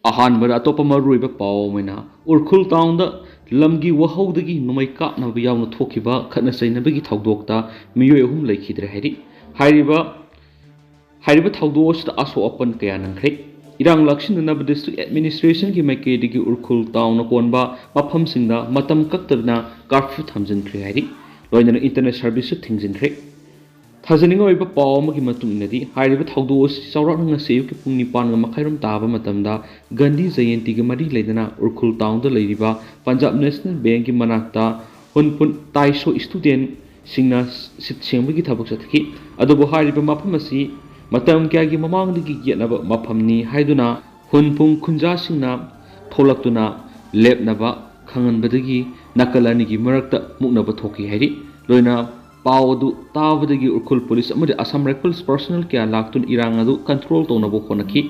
अहानबद अतोप मरुइब पाव मैना उरखुल ताउंद लमगी वहौदगी नुमै कापनाब यावना थोखिबा खतना चैनबगी थौदोकता मियोय अहुम लेखिद्रे हाइरिबा थौदोकसिदा आसो अपन कया नंख्रे इरांग लक्षिननब डिस्ट्रिक्ट एडमिनिस्ट्रेशन की मैकेदिगी उरखुल ताउन कोनबा मफमसिंगदा मतम कक्तबना कर्फ्यू थमजिनख्रे हाइरि लोइनना इंटरनेट सर्विस थिंजिनख्रे थाजनिंग ओइबा पाव अमगी मतुंगनदी हाइरिबा थौदोक चौराक्ना सेयुकी पुंग निपानगा मखैरोम ताबा मतमदा गांधी जयंती के मरी लेदना उरखुल ताउनदा लैरिबा पंजाब नेशनल बैंक की मनाक्ता हुनपुन ताइसो स्टूडेंट सिंगना सिट सेंबगी थबक चथकी अदुबो हाइरिबा मफम असि मतम क्यागी ममांगदगी येनबा मफमनी हाइदुना हुनपुंग खुंजा सिंगना थोलक्तुना लेपनबा खंगनबदगी नकलानिगी मरक्ता मुक्नबा थोकी हाइरि लोइना पावदु तावदगी उरखुल पुलिस अमदि असम राइफल्स पर्सनल क्या लाक्तुन इरांग अदु कंट्रोल तौनबो होनकी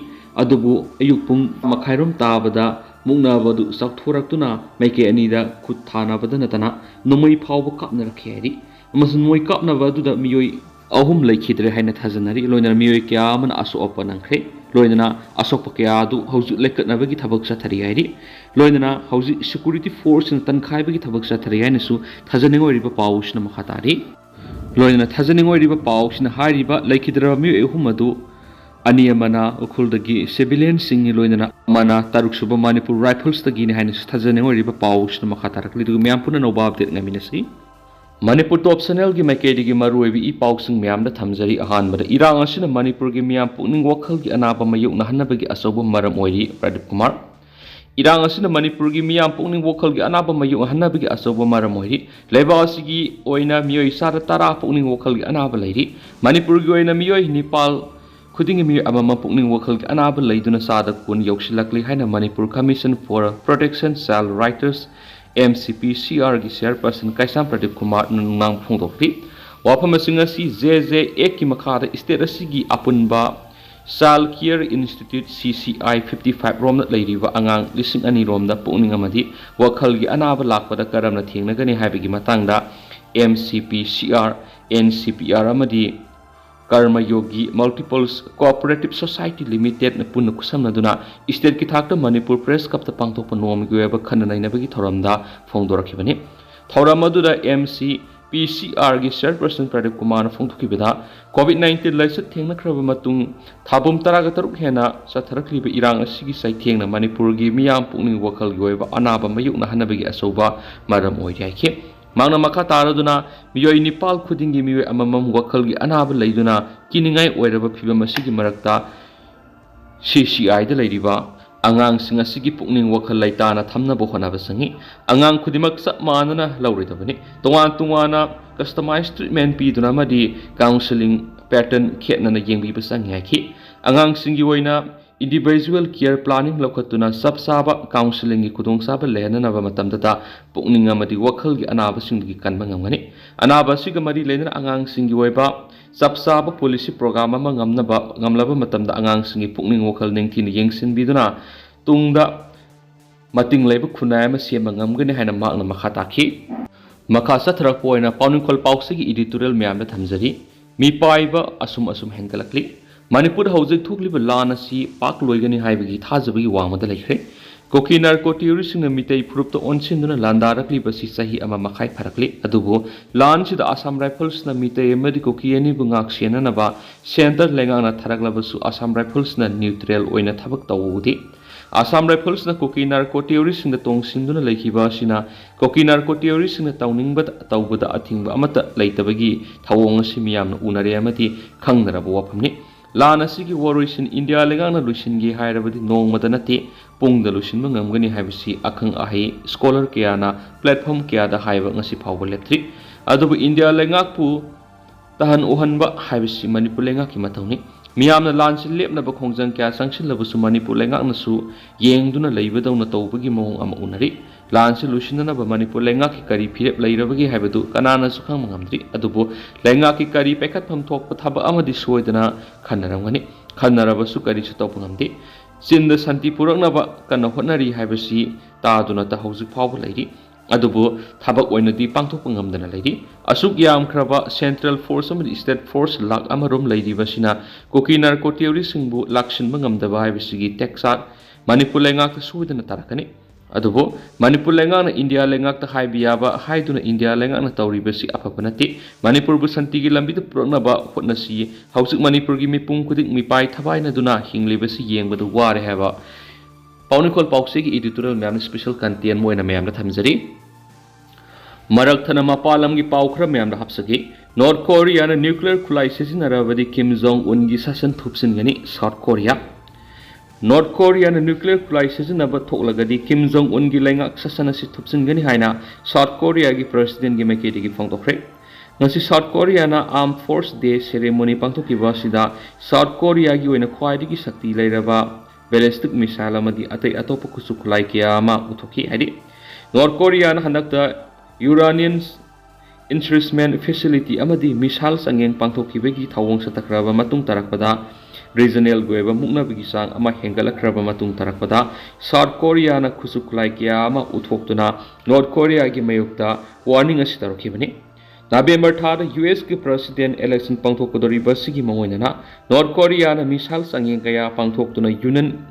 अदुबु अयुपुंग मखैरोम ताबदा मुक्नबदु सौथोरक्तुना मैके अनिदा खुद थानाबदा नतना नुमै फावब कापनरखि हाइरि अमसुन मोय कापनबदुदा मियोय अहुम लेखिद्रे हाइना थाजनरी लोइना मियोय क्या मन आसो अपनंख्रे लोइना असोक क्यादु हौजु लेकनबगी थबक सथरि हाइरि लोइना हौजु सिक्युरिटी फोर्स न तनखाइबगी थबक सथरि हाइनसु थाजनिंग ओइरिबा पाउसना मखातारि लोइना थाजनिंग ओइरिबा पाउसना हाइरिबा लेखिद्रे मियोय अहुम अदु अनियमना उखुलदगी सिविलियन सिंग लोइना मना तारुकसुबा मणिपुर राइफल्स तगी ने हाइनसु थाजनिंग ओइरिबा पाउसना मखातारकलि दु म्याम पुना nova update ngamiनसि Manipur top channel की मैकेदी मरुइबी ई पाउसिंग म्याम थमजरी अहानबद इरांग असिना मणिपुर की मियाम पुनिंग वखल की अनाब मयुकनहनबगी अचौब मरम ओइरि प्रदीप कुमार इरांग असिना मणिपुर की मियाम पुनिंग वखल की अनाब मयुकनहनबगी अचौब मरम ओइरि लेबा असिगी ओइना मियोय सारा तारा पुनिंग वखल की अनाब लैरि मणिपुर की ओइना मियोय निपाल खुदिंग मियोय अमम पुनिंग वखल की अनाब लैदुना सादा कुन यौसिलकली हाइना Manipur commission for protection child rights MCPCR की चेयरपर्सन कैसाम प्रदीप कुमार नांग फोंदोक्ति वाफम जे एक की मखाद स्टेट की अपुनबा चाइल्ड केयर इंस्टीट्यूट CCI 55 रोम लेरिबा अंगांग लिसिंग अनि रोम पुनिंग अमदी वखल की अनाब लापदा करमना थेंगनगनि हाइबगी मतंगदा MCPCR NCPR अमदी Karma Yogi multiples cooperative society limited न पुन खुसमनदुना स्टेट की थाक्ट मणिपुर प्रेस कप पांथोप नोमगी वेब खननैनबगी थोरमदा फोंदोरखिबनि थोरम अदुदा MCPCR की चेयरपर्सन प्रदीप कुमार फोंथुखिबदा कोविड-19 लाइसत थेंगनख्रब मतुंग थाबुम तराग तरुक हेना सथरखलिब इरांग असिगी साइथेंगना मणिपुर की मियाम पुनिंग वखल गोयब अनाब मयुकना हनबगी असौबा मरम ओइराइखे मांगना मखा तारदुना मियोय निपाल खुदिंगी मियोय अममम वखल की अनाब लैदुना किनिंगाय ओइरब फिबम असिगी मरक्ता CCI दा लैरिबा अंगांग सिंग असिगी पुनिंग वखल लैताना थमनबो होनाब संगी अंगांग खुदिमक सब मानना लौरिदबनि तोवान तुवाना कस्टमाइज ट्रीटमेंट पीदुना मदि काउंसलिंग पैटर्न खेतनना येंबिब संगी अंगांग सिंगी ओइना इंडिविजुअल केयर प्लानिंग लौखतुना सब साबा काउंसलिंग की खुदोंग साबा लेहननब मतमदता पुनिंग अमदि वखल की अनाब सिंगी कनबा ngamgani अनाब सिग मरी लेना अंगांग सिंगी ओइबा सब साबा पॉलिसी प्रोग्राम अमा ngamlaba मतमदा अंगांग सिंगी पुनिंग वखल निंगथिन येंगसिन बिदुना तुंगदा मतिंग लेब खुनाय अमा सेम ngamgani हाइना मागना मखा ताखि मखा सथरक पोइना पाउनिंगखोल पाउसिगी एडिटोरियल म्याम थमजरी मी पाइबा असुम हेंगलकली मणिपुर हौजिक थोकलिब लान असि पाक लोइगनि हाइबगी थाजबगी वांगमदा लेख्रे कोकी नार्को टेरोरिस्टसिंग मितै फुरुपतो ओनसिनदुना लांदारकलिब सि सही अमा मखाइ फरकली अदुबो लान सिदा आसाम राइफल्स न मितै एमदि कोकी एनि बुंगाक सेननबा सेंटर लेंगाना थरकलबसु आसाम राइफल्स न न्यूट्रल ओइना थबक तवुदि आसाम राइफल्स न कोकी नार्को टेरोरिस्टसिंग तोंगसिनदुना लेखिबा सिना कोकी नार्को टेरोरिस्टसिंग तौनिंगबद तौबदा अथिंगबा अमत लैतबगी थवोंग असि मियामना उनरे अमति खंगनरबो वाफमनि लान असिगी वॉरिसन इंडिया लेगाना लुसिनगी हायरबदी नोंगमदा नते पुंगद लुसिनबा ngamgani हाइबसी अखंग आहि स्कॉलर केयाना प्लेटफॉर्म केयादा हाइबा ngasi फावबा लेथ्रि अदुबु इंडिया लेंगाकपु तहन उहनबा हाइबसी मणिपुर लेंगाकी मथौनि मियामना लानसि लेपनबा खोंजंग क्या संगसिनलबसु मणिपुर लेंगाकनसु येंगदुना लैबदौना तौबगी मोंग अमा उनरि लानसि लुसिननबा मणिपुर लेंगाकी करी फिरेप लैरबगी हाइबदु कनानासु खंग ngamdri अदुबु लेंगाकी करी पेखतफम थोकपा थबा अमदि सोयदना खन्नरमगनि खन्नरबसु करीसु तौबा ngamdे चिन्द शांति पुरकनबा कन्ना होटनरी हाइबसी तादुना ता हौजिक फावबा लैरि अदुबु थबक ओइनदि पांथोकपा ngamdana लैरि असुक यामख्रबा सेंट्रल फोर्स अमदि स्टेट फोर्स लाख अमरोम लैरिबसिना कोकी नार्को टेरोरिस्टसिंगबु लाक्सिनबा ngamdaba हाइबसिगी टेक्साक Manipur Lengak Sweden Tarakani. Adubo, Manipur Lengang India Lengak the High Biaba, High to India Lengang Tauri Besi Apapanati, Manipur Busantigi Lambit Pronaba, Hotnasi, House Manipur Gimi Punkudik Mi Pai Tabaina Duna, Hingley Besi Yang with the war have a Paunicol Pauxig editorial man special content Moina Mam the Tamzari. Marak Tanama Palamgi Paukra Mam the Hapsaki, North Korea and nuclear crisis in Aravadi Kim Jong Un Gisasan Tupsin Gani, South Korea. North Korea and nuclear crisis in Abba Toklagadi Kim Jong Un Gilanga Sasana Tupsin Gani Haina, South Korea gi President Gimaketi Fongtokre. Nasi South Korea na Armed Force Day ceremony Pangtoki Vasida, South Korea gi win a Quaidi Sakti Lairava, ballistic missile Amadi Ate Atopokusukulai Kiama Utoki Hadi. North Korea and Hanakta Uranian Enrichment Facility Amadi Missiles Angeng Pangtoki Begi Tawong Satakrava Matung Tarakpada. Regional Gueva Mugna Bigisang Ama Hengala Kraba Matung Tarakpada, South Korea na Kusuklai Kiama Uthoktuna, North Korea gi Mayukta, warning Asitarokibani. November Thada US ki President election Pangtokodori Basigi Mamoinana, North Korea na missile Sanging Kaya Pangtoktuna Union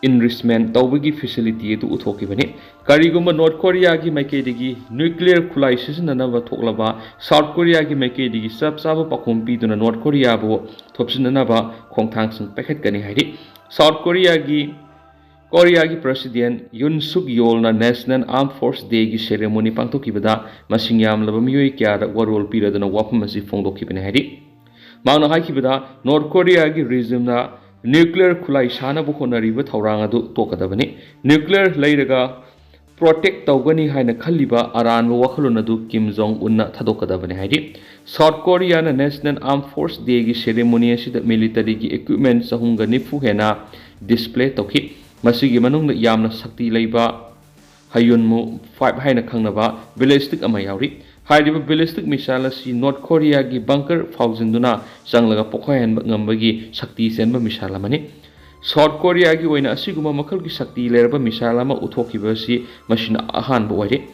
Enrichment Tawigi facility to Uthokibani. Kariguma North Korea gi Makedigi, nuclear crisis in another Toklaba, South Korea gi Makedigi, Sub-Saba Pakumpi to North Korea bo, Topsin another, Kongtangs and Packet Gani Hadi. South Korea gi President Yoon Suk Yeol na National Armed Force Day gi ceremony Pangtokibada, Masingyam Lava Miyoi Kya Warol period and a Wapamasi Fongdokibani Hadi. Mauna Hakibada, North Korea gi regime na nuclear kulai shana bu khonariba thauranga du tokadabani nuclear leiraga protect tawgani haina khaliba aran wakhaluna du Kim Jong Un na thadokadabani haidi South Korea na National Armed Force Day gi ceremony asida military gi equipment sahunga nifu hena display tokhi masigi manungna yamna sakti leiba hayunmu 5 haina khangnaba ballistic ama yauri Hydro ballistic missile si North Korea gi bunker fauzinduna sanglaga pokhoyan ngambagi sakti senba missile mani South Korea gi oina asiguma makhal gi sakti lerba missile ma uthokiba si machine ahan bo wari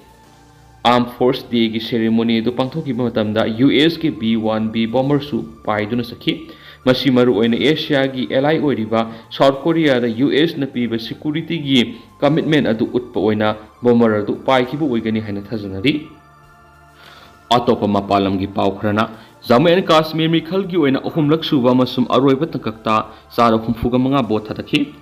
Armed Force Day gi ceremony do pangthokiba matamda US gi B-1B bomber su paiduna sakhi masi maru oina Asia gi ally oiriba South Korea da US na piba security gi commitment adu utpa oina bomber adu paikibu oigani haina thajanari Atopa Mapalam gi Paukrana, Jammu and Kashmir Mikhal gi oina ahum laksuba masum aroiba tangkakta sara humfuga mga bot hadaki.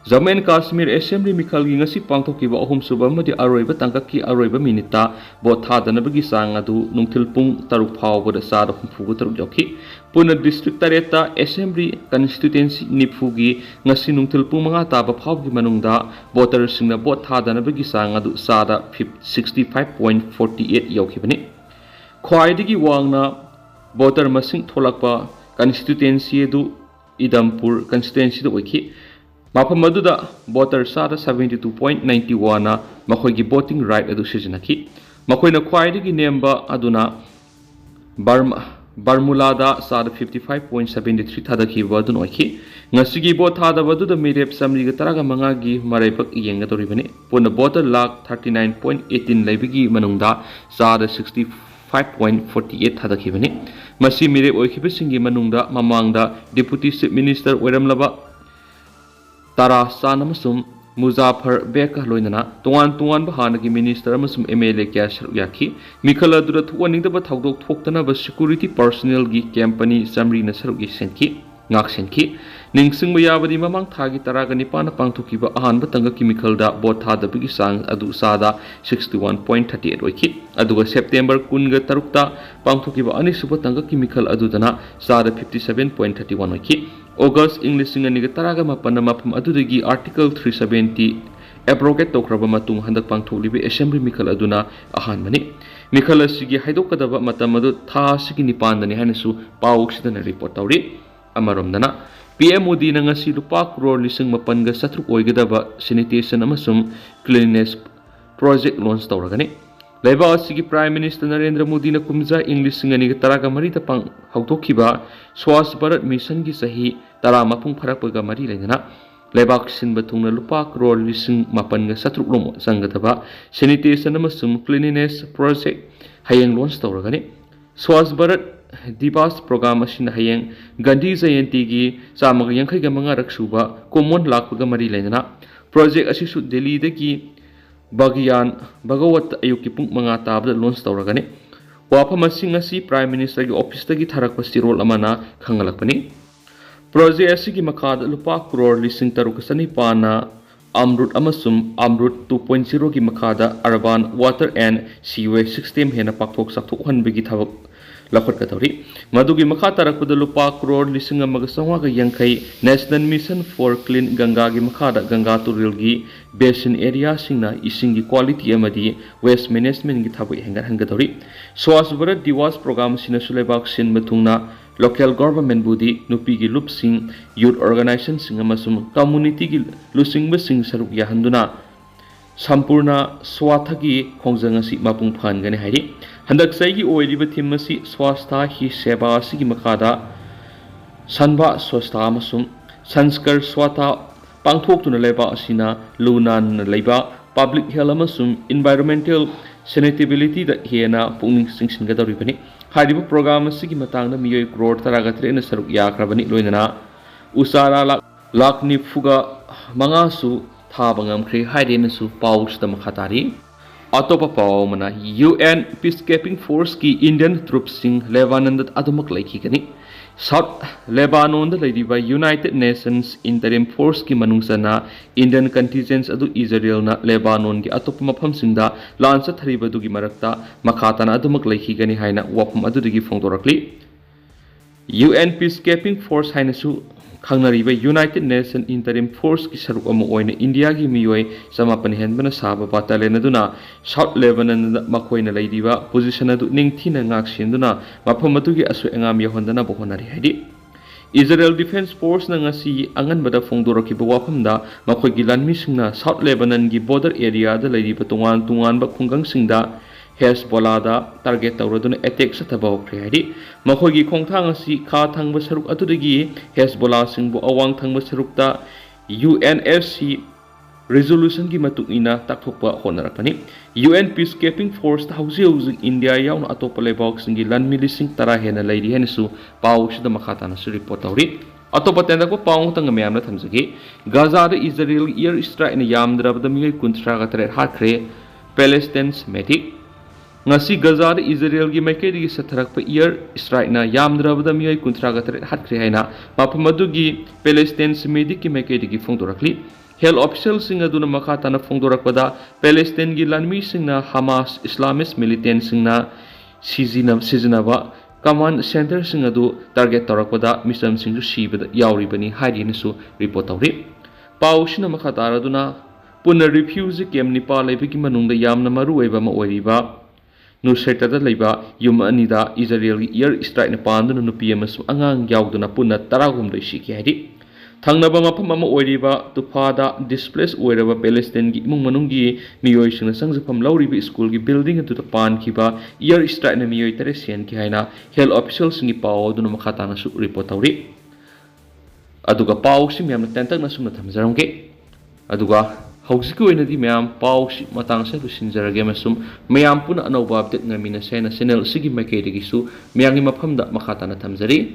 Jammu and Kashmir Assembly Mikhal gi ngasi pangthokiba ahum suba madi aroiba tangkaki aroiba minita bot hadanabagi sang adu nungthilpung taruk phawbada sara humfuga taruk joki. Puna district tareta Assembly constituency nipfugi ngasi nungthilpung mga taba phawgi manungda voters singna bot hadanabagi sang adu sara 65.48 yokibani. Khwaidigi wangna voter masing tholakpa constituency du Idampur constituency du oiki mafam aduda voter sara 72.91 na makhoigi voting right adu sijanaki makhoina khwaidigi nemba aduna Barmulada sara 55.73 thadaki wadun oiki ngasigi bot thada waduda mirep samriga taraga mangagi maraipak yenga toribani puna voter lakh 39.18 laibigi manungda sara 5.48 thadakibani masi mire oikibisingi manungda mamangda deputy chief minister oiramlaba tara sanamasum Muzaffar Beka loinana tuan bahanagi minister amasum MLA kya saruyaki mikhala dura thuaning da thaudok thoktana ba security personnel gi company samri na sarugi senki ngak senki ningsing mayabadi mamang thagi taraga nipana pangthukiba ahan ba tanga chemical da bot thada bigi sang adu sada 61.38 oiki aduga September kunga tarukta pangthukiba ani suba tanga chemical adu dana sada 57.31 oiki August English singa taraga mapana mapam adudagi article 370 abrogate tokraba matung handak pangthulibi assembly mikal aduna ahan mani mikal asigi haidokadaba matamadu tha sigi nipandani hanasu pawuksidana report tawri amaromdana PM Modi na ngasi lupa crore lising mapanga satruk oigadaba sanitation amasum cleanliness project launch tawragani Laiba asigi Prime Minister Narendra Modi na kumza English singani taraga marita pang hautokiba Swachh Bharat Mission gi sahi tara mapung pharakpaga mari lainana Laibak sinba thungna lupa crore lising mapanga satruk lom sangataba sanitation amasum cleanliness project hayang launch tawragani Swachh Bharat Divas program asin hayang Gandhi Jayanti gi samaga yankhai ga manga raksuba common lakpaga mari lainana project asisu Delhi dagi Bagyan Bagawat ayuki pung mga tabda launch tawragani wafam asing asi Prime Minister gi office dagi tharakpa sirol amana khangalakpani project asigi makada lupa crore lising tarukasani pana Amrut amasum Amrut 2.0 gi makada urban water and sewage system hena pakthok sakthok hanbigi thabak lakhot ka tawri madugi makha tarakpada lupa crore lising amaga sangwa ga yankai National Mission for Clean Ganga gi makhada Ganga Turil gi basin area singna ising gi quality amadi waste management gi thabai hengar hanga tawri Swachh Bharat Diwas program sina sulebak sin matungna local government budi nupi gi lupsing youth organization singa masum community gi lusing basing saruk ya handuna sampurna swathagi khongjang asi mapung phan gani hairi handak sai gi oiriba thim asi swastha hi seba asi gi makada sanba swastha masum sanskar swatha pangthok tuna leba asina lunan leba public health amasum environmental sanitability da hena pungning singsin ga dawri bani hariba program asigi matangna Miyoi crore taragatri na saruk yakrabani loinana usara lak ni fuga mangasu thabangam khri hairena su paus da makhatari atopa paw mana UN peacekeeping force ki Indian troops sing Lebanon dat adumak laiki kani South Lebanon da ladiba United Nations interim force ki manungsana Indian contingents adu Israel na Lebanon ki atop mafam singda lansa thariba du gi marakta makhatana adumak laiki gani haina wapam adu digi phongdorakli UN peacekeeping force haina su khangnariba United Nations interim force ki saruk ama oina India gi Miyoi samapan henbana saba battalion aduna South Lebanon da makoina laidiba position adu ningthina ngak sinduna mafam adu gi asu engam yahondana bohonari haidi Israel Defense Force na ngasi angan bada phongdoraki wafam da makoi gi lanmi singna South Lebanon gi border area da laidiba tungan ba khungang singda Hezbollah da target tawraduna attack sataba okre haidi makhoi gi khongthang asi kha thangba saruk atudagi Hezbollah singbu awang thangba saruk da UNSC resolution gi matukina takthokpa honarakani UN peacekeeping force ta hausi India yauna atopa lebok singi lan milising tara hena laidi henesu paw sida makhatana su report tawri atopa tenda ko paw tang myam na thamjagi Gaza da Israel air strike na yamdrabda Miyoi kuntra ga tare hakhre Palestine medic ngasi Gaza da Israel gi maikedi gi satharakpa air strike na yamdrabda Miyoi kuntra ga tare hakhre haina mapamadu gi Palestine medic gi maikedi gi phongdorakli health officials sing aduna makhatana phongdorakpada Palestine gi lanmi singna Hamas Islamist militant singna sizinaba command center sing adu target torakpada misam singju sibada yauribani haidini su report tawri pawshina makhatara punna refugee camp nipa leibigi manungda yamna maru oiba ma oiriba Nusreta da leiba yum anida Israel air strike na panduna nupi amasu angang yauduna punna taragum dai shiki haidi Thangnaba mafam ama oiriba tufada displaced oiraba Palestine gi imung manunggi Miyoi singna sangjapam lauriba school gi building atu pan khiba air strike na Miyoi tare sian ki haina health officials ngi paw duna makhatana su report tawri aduga paw si myam na tentak na sumna thamjarangge aduga hausi oina di myam paw si matang sa sinjarage masum myam puna anauba update ngamina sena channel sigi makai digi su myang mafam da makhatana thamjari